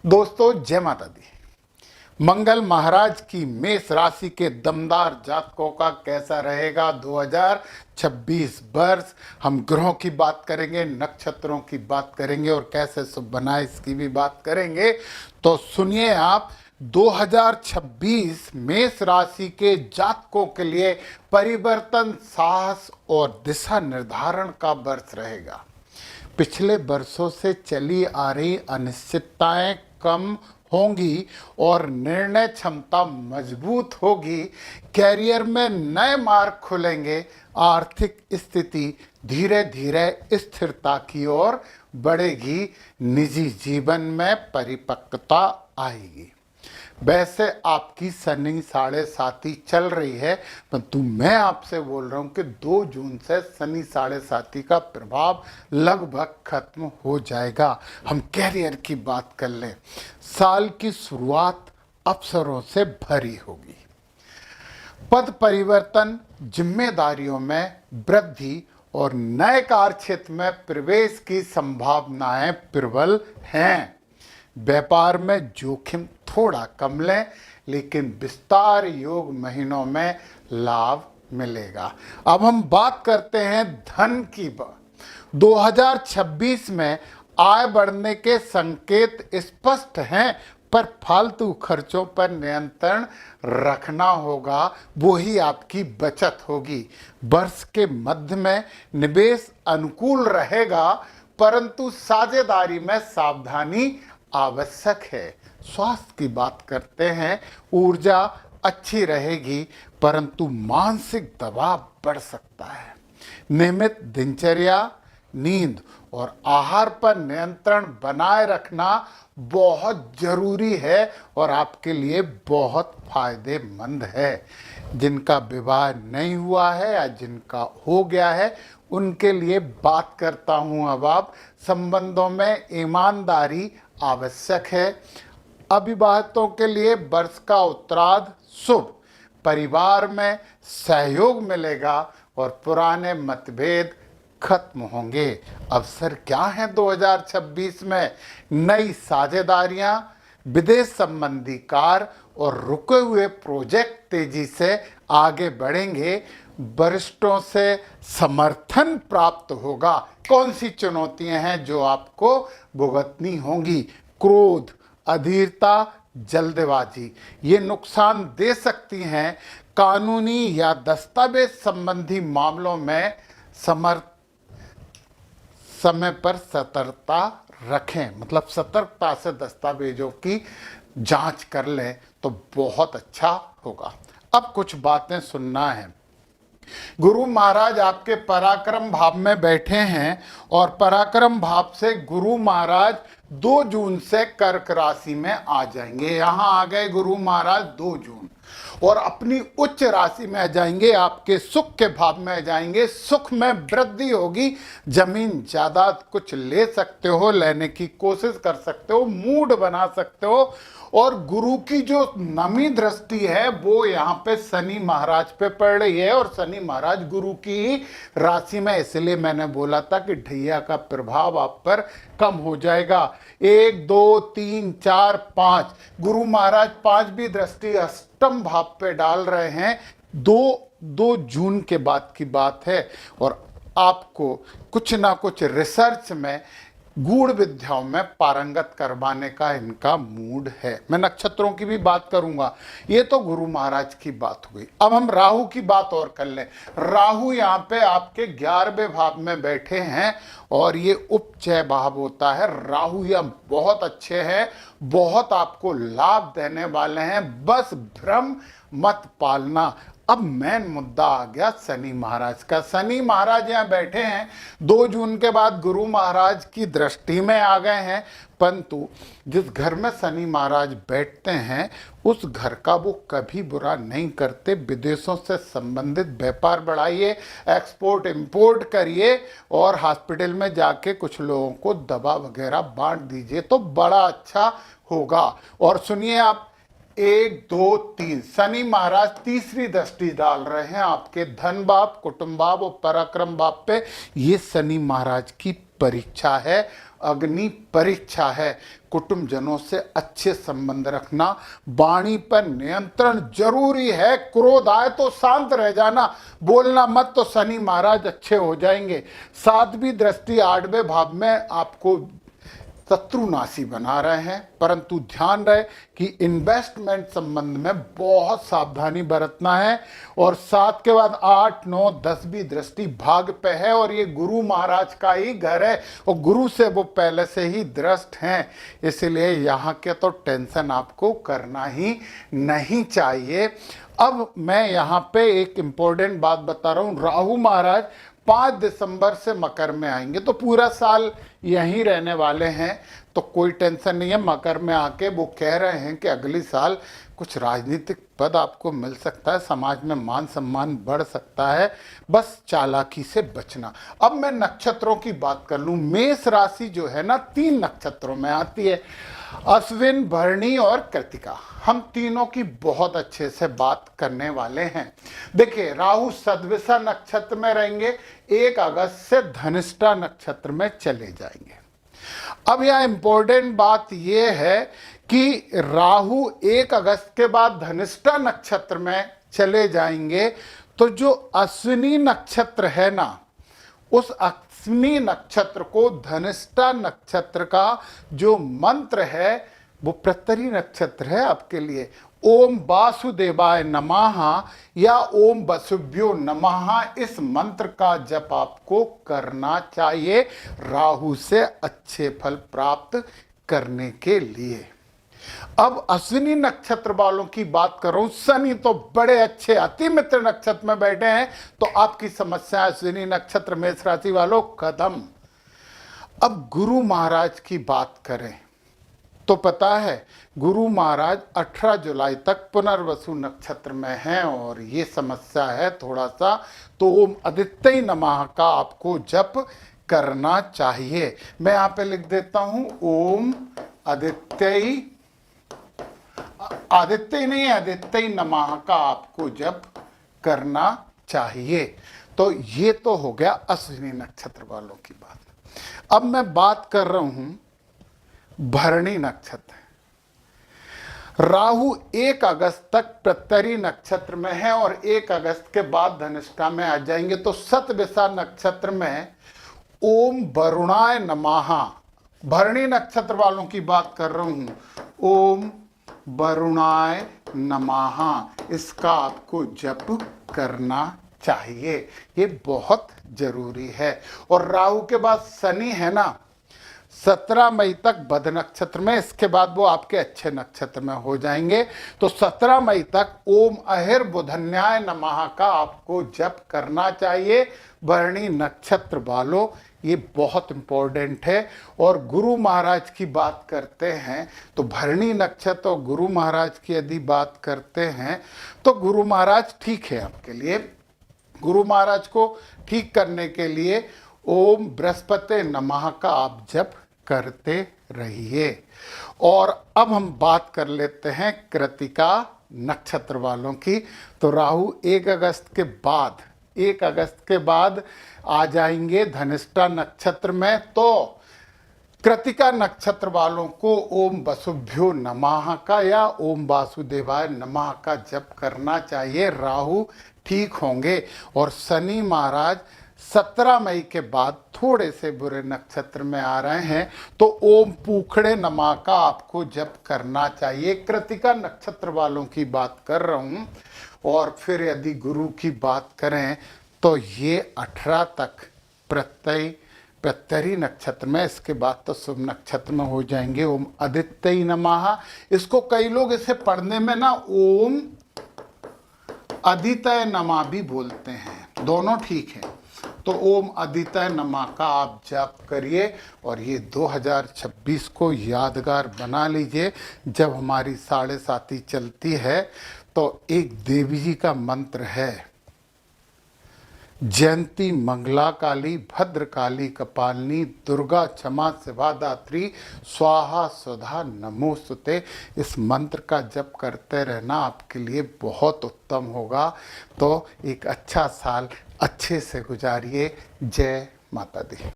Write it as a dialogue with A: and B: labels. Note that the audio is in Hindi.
A: दोस्तों जय माता दी। मंगल महाराज की मेष राशि के दमदार जातकों का कैसा रहेगा 2026 वर्ष। हम ग्रहों की बात करेंगे, नक्षत्रों की बात करेंगे और कैसे शुभ बनाए इसकी भी बात करेंगे। तो सुनिए आप, 2026 मेष राशि के जातकों के लिए परिवर्तन, साहस और दिशा निर्धारण का वर्ष रहेगा। पिछले वर्षों से चली आ रही अनिश्चितताएं कम होंगी और निर्णय क्षमता मजबूत होगी। कैरियर में नए मार्ग खुलेंगे। आर्थिक स्थिति धीरे धीरे स्थिरता की ओर बढ़ेगी। निजी जीवन में परिपक्वता आएगी। वैसे आपकी शनि 7.5 चल रही है, परंतु मैं आपसे बोल रहा हूं कि 2 जून से शनि 7.5 का प्रभाव लगभग खत्म हो जाएगा। हम कैरियर की बात कर लें, साल की शुरुआत अवसरों से भरी होगी। पद परिवर्तन, जिम्मेदारियों में वृद्धि और नए कार्य क्षेत्र में प्रवेश की संभावनाएं प्रबल हैं। व्यापार में जोखिम थोड़ा कम लें, लेकिन विस्तार योग महीनों में लाभ मिलेगा। अब हम बात करते हैं धन की। 2026 में आय बढ़ने के संकेत स्पष्ट हैं, पर फालतू खर्चों पर नियंत्रण रखना होगा। वो ही आपकी बचत होगी। वर्ष के मध्य में निवेश अनुकूल रहेगा, परंतु साझेदारी में सावधानी आवश्यक है। स्वास्थ्य की बात करते हैं, ऊर्जा अच्छी रहेगी, परंतु मानसिक दबाव बढ़ सकता है। नियमित दिनचर्या, नींद और आहार पर नियंत्रण बनाए रखना बहुत जरूरी है और आपके लिए बहुत फायदेमंद है। जिनका विवाह नहीं हुआ है या जिनका हो गया है, उनके लिए बात करता हूं। अब आप संबंधों में ईमानदारी आवश्यक है। अविवाहितों के लिए वर्ष का उत्तरार्ध शुभ। परिवार में सहयोग मिलेगा और पुराने मतभेद खत्म होंगे। अवसर क्या है 2026 में? नई साझेदारियां, विदेश संबंधी कार्य और रुके हुए प्रोजेक्ट तेजी से आगे बढ़ेंगे। वरिष्ठों से समर्थन प्राप्त होगा। कौन सी चुनौतियां हैं जो आपको भुगतनी होंगी? क्रोध, अधीरता, जल्दबाजी ये नुकसान दे सकती हैं। कानूनी या दस्तावेज संबंधी मामलों में समय पर सतर्कता रखें, मतलब सतर्कता से दस्तावेजों की जांच कर लें तो बहुत अच्छा होगा। अब कुछ बातें सुनना है। गुरु महाराज आपके पराक्रम भाव में बैठे हैं और पराक्रम भाव से गुरु महाराज 2 जून से कर्क राशि में आ जाएंगे। यहां आ गए गुरु महाराज 2 जून और अपनी उच्च राशि में आ जाएंगे। आपके सुख के भाव में आ जाएंगे। सुख में वृद्धि होगी। जमीन जायदाद कुछ ले सकते हो, लेने की कोशिश कर सकते हो, मूड बना सकते हो। और गुरु की जो नमी दृष्टि है वो यहाँ पे शनि महाराज पे पड़ रही है और शनि महाराज गुरु की ही राशि में। इसलिए मैंने बोला था कि ढैया का प्रभाव आप पर कम हो जाएगा। 1, 2, 3, 4, 5 गुरु महाराज 5वीं दृष्टि अष्टम भाव पे डाल रहे हैं। 2 जून के बाद की बात है और आपको कुछ ना कुछ रिसर्च में, गूढ़ विद्याओं में पारंगत करवाने का इनका मूड है। मैं नक्षत्रों की भी बात करूंगा। ये तो गुरु महाराज की बात हुई। अब हम राहु की बात और कर लें। राहु यहाँ पे आपके 11वें भाव में बैठे हैं और ये उपचय भाव होता है। राहु यह बहुत अच्छे हैं, बहुत आपको लाभ देने वाले हैं। बस भ्रम मत पालना। अब मेन मुद्दा आ गया शनि महाराज का। शनि महाराज यहाँ बैठे हैं, 2 जून के बाद गुरु महाराज की दृष्टि में आ गए हैं, परंतु जिस घर में शनि महाराज बैठते हैं उस घर का वो कभी बुरा नहीं करते। विदेशों से संबंधित व्यापार बढ़ाइए, एक्सपोर्ट इंपोर्ट करिए और हॉस्पिटल में जाके कुछ लोगों को दवा वगैरह बांट दीजिए तो बड़ा अच्छा होगा। और सुनिए आप, 1, 2, 3 शनि महाराज तीसरी दृष्टि डाल रहे हैं आपके धन भाव, कुटुंब भाव और पराक्रम भाव पे। ये शनि महाराज की परीक्षा है। अग्नि परीक्षा है। कुटुंबजनों से अच्छे संबंध रखना, वाणी पर नियंत्रण जरूरी है। क्रोध आए तो शांत रह जाना, बोलना मत तो शनि महाराज अच्छे हो जाएंगे। 7वीं दृष्टि 8वें भाव में आपको शत्रुनाशी बना रहे हैं, परंतु ध्यान रहे कि इन्वेस्टमेंट संबंध में बहुत सावधानी बरतना है। और 7 के बाद 8, 9, 10वीं दृष्टि भाग पे है और ये गुरु महाराज का ही घर है और गुरु से वो पहले से ही दृष्ट हैं, इसलिए यहाँ के तो टेंशन आपको करना ही नहीं चाहिए। अब मैं यहाँ पे एक इम्पोर्टेंट बात बता रहा हूँ। राहु महाराज 5 दिसंबर से मकर में आएंगे, तो पूरा साल यहीं रहने वाले हैं, तो कोई टेंशन नहीं है। मकर में आके वो कह रहे हैं कि अगली साल कुछ राजनीतिक पद आपको मिल सकता है, समाज में मान सम्मान बढ़ सकता है, बस चालाकी से बचना। अब मैं नक्षत्रों की बात कर लूं। मेष राशि जो है ना 3 नक्षत्रों में आती है, अश्विन, भरणी और कृतिका। हम तीनों की बहुत अच्छे से बात करने वाले हैं। देखिए, राहु सद्विषा नक्षत्र में रहेंगे, 1 अगस्त से धनिष्ठा नक्षत्र में चले जाएंगे। अब यह इंपॉर्टेंट बात यह है कि राहु 1 अगस्त के बाद धनिष्ठा नक्षत्र में चले जाएंगे, तो जो अश्विनी नक्षत्र है ना, उस अश्विनी नक्षत्र को धनिष्ठा नक्षत्र का जो मंत्र है वो प्रत्यरी नक्षत्र है आपके लिए। ओम वासुदेवाय नमः या ओम वसुभ्यो नमः, इस मंत्र का जप आपको करना चाहिए राहु से अच्छे फल प्राप्त करने के लिए। अब अश्विनी नक्षत्र वालों की बात कर रहा हूं। शनि तो बड़े अच्छे अति मित्र नक्षत्र में बैठे हैं, तो आपकी समस्या अश्विनी नक्षत्र मेष राशि वालों खत्म। अब गुरु महाराज की बात करें तो पता है गुरु महाराज 18 जुलाई तक पुनर्वसु नक्षत्र में हैं और ये समस्या है थोड़ा सा, तो ओम आदित्य नमः का आपको जप करना चाहिए। मैं यहाँ पे लिख देता हूं, ओम आदित्य नमः का आपको जप करना चाहिए। तो ये तो हो गया अश्विनी नक्षत्र वालों की बात। अब मैं बात कर रहा हूं भरणी नक्षत्र। राहु 1 अगस्त तक प्रत्यरी नक्षत्र में है और 1 अगस्त के बाद धनिष्ठा में आ जाएंगे, तो शतभिषा नक्षत्र में ओम वरुणाय नमः। भरणी नक्षत्र वालों की बात कर रहा हूं, ओम वरुणाय नमः, इसका आपको जप करना चाहिए, ये बहुत जरूरी है। और राहु के बाद शनि है ना 17 मई तक बध नक्षत्र में, इसके बाद वो आपके अच्छे नक्षत्र में हो जाएंगे। तो 17 मई तक ओम अहिर बुधन्याय नमः का आपको जप करना चाहिए भरणी नक्षत्र वालों, ये बहुत इंपॉर्टेंट है। और गुरु महाराज की बात करते हैं तो भरणी नक्षत्र और गुरु महाराज की यदि बात करते हैं तो गुरु महाराज ठीक है आपके लिए। गुरु महाराज को ठीक करने के लिए ओम बृहस्पति नमः का आप जप करते रहिए। और अब हम बात कर लेते हैं कृतिका नक्षत्र वालों की। तो राहु 1 अगस्त के बाद आ जाएंगे धनिष्ठा नक्षत्र में, तो कृतिका नक्षत्र वालों को ओम वसुभ्यो नमः का या ओम वासुदेवाय नमः का जप करना चाहिए, राहु ठीक होंगे। और शनि महाराज 17 मई के बाद थोड़े से बुरे नक्षत्र में आ रहे हैं, तो ओम पूखड़े नमः का आपको जप करना चाहिए। कृतिका नक्षत्र वालों की बात कर रहा हूं। और फिर यदि गुरु की बात करें तो ये 18 तक प्रत्यरी नक्षत्र में, इसके बाद तो शुभ नक्षत्र में हो जाएंगे। ओम आदित्य नमः, इसको कई लोग इसे पढ़ने में ना ओम आदित्य नमः भी बोलते हैं, दोनों ठीक है। तो ओम आदित्य नमः का आप जाप करिए और ये 2026 को यादगार बना लीजिए। जब हमारी 7.5 चलती है तो एक देवी जी का मंत्र है, जयंती मंगला काली भद्रकाली कपालिनी दुर्गा क्षमा शिवा दात्री स्वाहा स्वधा नमोस्तुते। इस मंत्र का जप करते रहना आपके लिए बहुत उत्तम होगा। तो एक अच्छा साल अच्छे से गुजारिए। जय माता दी।